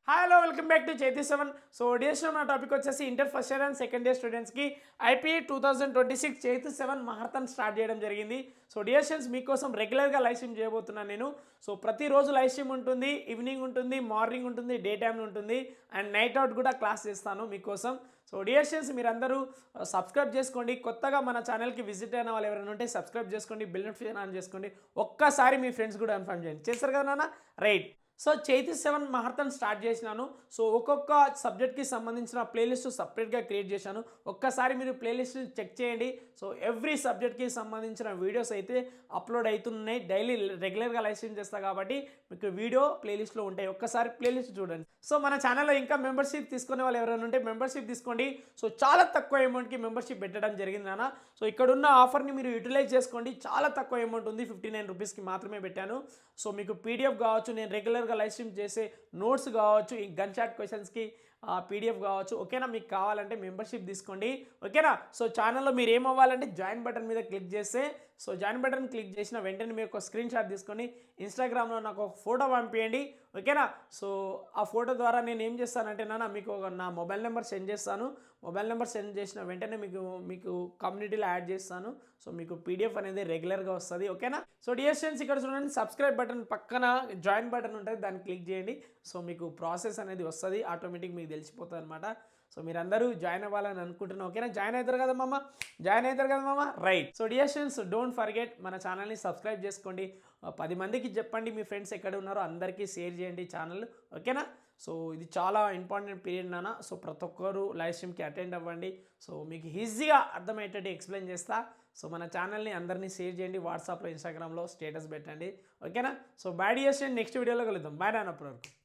Hello welcome back to చేతి7. So డిఎస్లో నా టాపిక్ వచ్చేసి inter first year and second year స్టూడెంట్స్కి ఐపీఈ 2026 చేతి7 మహారథన్ స్టార్ట్ చేయడం జరిగింది. సో డిఎస్ఎన్స్ మీకోసం రెగ్యులర్గా లైవ్ స్ట్రీమ్ చేయబోతున్నాను నేను. సో ప్రతిరోజు లైవ్ స్ట్రీమ్ ఉంటుంది, ఈవినింగ్ ఉంటుంది, మార్నింగ్ ఉంటుంది, డే టైమ్ ఉంటుంది అండ్ నైట్ అవుట్ కూడా క్లాస్ చేస్తాను మీకోసం. సో డిఎస్ఎన్స్ మీరందరూ సబ్స్క్రైబ్ చేసుకోండి. కొత్తగా మన ఛానల్కి విజిట్ అయిన వాళ్ళు ఎవరైనా ఉంటే సబ్స్క్రైబ్ చేసుకోండి, బెల్ నోటిఫికేషన్ ఆన్ చేసుకోండి. ఒక్కసారి మీ ఫ్రెండ్స్ కూడా ఇన్ఫార్మ్ చేయండి. చేస్తారు కదా నాన్న? రైట్. సో చేతి7 మహారథన్ స్టార్ట్ చేసినాను. సో ఒక్కొక్క సబ్జెక్ట్కి సంబంధించిన ప్లేలిస్ట్ సపరేట్గా క్రియేట్ చేశాను. ఒక్కసారి మీరు ప్లేలిస్ట్ చెక్ చేయండి. సో ఎవ్రీ సబ్జెక్ట్కి సంబంధించిన వీడియోస్ అయితే అప్లోడ్ అవుతున్నాయి. డైలీ రెగ్యులర్గా లైవ్ స్ట్రీమ్ చేస్తా కాబట్టి మీకు వీడియో ప్లేలిస్ట్లో ఉంటాయి. ఒక్కసారి ప్లేలిస్ట్ చూడండి. సో మన ఛానల్లో ఇంకా మెంబర్షిప్ తీసుకునే వాళ్ళు ఎవరైనా ఉంటే మెంబర్షిప్ తీసుకోండి. సో చాలా తక్కువ అమౌంట్కి మెంబర్షిప్ పెట్టడం జరిగింది నాన్న. సో ఇక్కడున్న ఆఫర్ని మీరు యూటిలైజ్ చేసుకోండి. చాలా తక్కువ అమౌంట్ ఉంది, 59 రూపీస్కి మాత్రమే పెట్టాను. సో మీకు పీడిఎఫ్ కావచ్చు, నేను రెగ్యులర్గా లైవ్ స్ట్రీమ్ చేసే నోట్స్ కావచ్చు, ఈ గన్ షాట్ క్వశ్చన్స్కి పీడిఎఫ్ కావచ్చు. ఓకేనా? మీకు కావాలంటే మెంబర్షిప్ తీసుకోండి. ఓకేనా? సో ఛానల్లో మీరు ఏమవ్వాలంటే జాయిన్ బటన్ మీద క్లిక్ చేస్తే, సో జాయిన్ బటన్ క్లిక్ చేసిన వెంటనే మీరు ఒక స్క్రీన్ షాట్ తీసుకొని ఇన్స్టాగ్రామ్లో నాకు ఒక ఫోటో పంపించండి. ఓకేనా? సో ఆ ఫోటో ద్వారా నేను ఏం చేస్తానంటే మీకు నా మొబైల్ నెంబర్ సెండ్ చేస్తాను. మొబైల్ నెంబర్ సెండ్ చేసిన వెంటనే మీకు కమ్యూనిటీలో యాడ్ చేస్తాను. సో మీకు పీడిఎఫ్ అనేది రెగ్యులర్గా వస్తుంది. ఓకేనా? సో డియర్ స్టూడెంట్స్, ఇక్కడ చూడండి, సబ్స్క్రైబ్ బటన్ పక్కన జాయిన్ బటన్ ఉంటుంది, దాన్ని క్లిక్ చేయండి. సో మీకు ప్రాసెస్ అనేది వస్తుంది, ఆటోమేటిక్ మీకు తెలిసిపోతుంది అనమాట. సో మీరందరూ జాయిన్ అవ్వాలని అనుకుంటున్నాను. ఓకేనా? జాయిన్ అవుతారు కదా మామ? జాయిన్ అవుతారు కదా మామ? Right. So dear students, don't forget మన ఛానల్ని సబ్స్క్రైబ్ చేసుకోండి. 10 మందికి చెప్పండి, మీ ఫ్రెండ్స్ ఎక్కడ ఉన్నారో అందరికీ షేర్ చేయండి ఛానల్. ఓకేనా? సో ఇది చాలా ఇంపార్టెంట్ పీరియడ్ నాన్న. సో ప్రతి ఒక్కరు లైవ్ స్ట్రీమ్కి అటెండ్ అవ్వండి. సో మీకు ఈజీగా అర్థమయ్యేటట్టు ఎక్స్ప్లెయిన్ చేస్తా. సో మన ఛానల్ని అందరినీ షేర్ చేయండి, వాట్సాప్లో, ఇన్స్టాగ్రామ్లో స్టేటస్ పెట్టండి. ఓకేనా? So bye dear students, next వీడియోలో కలుద్దాం. బాయ్ నాన్న. అప్పటి వరకు.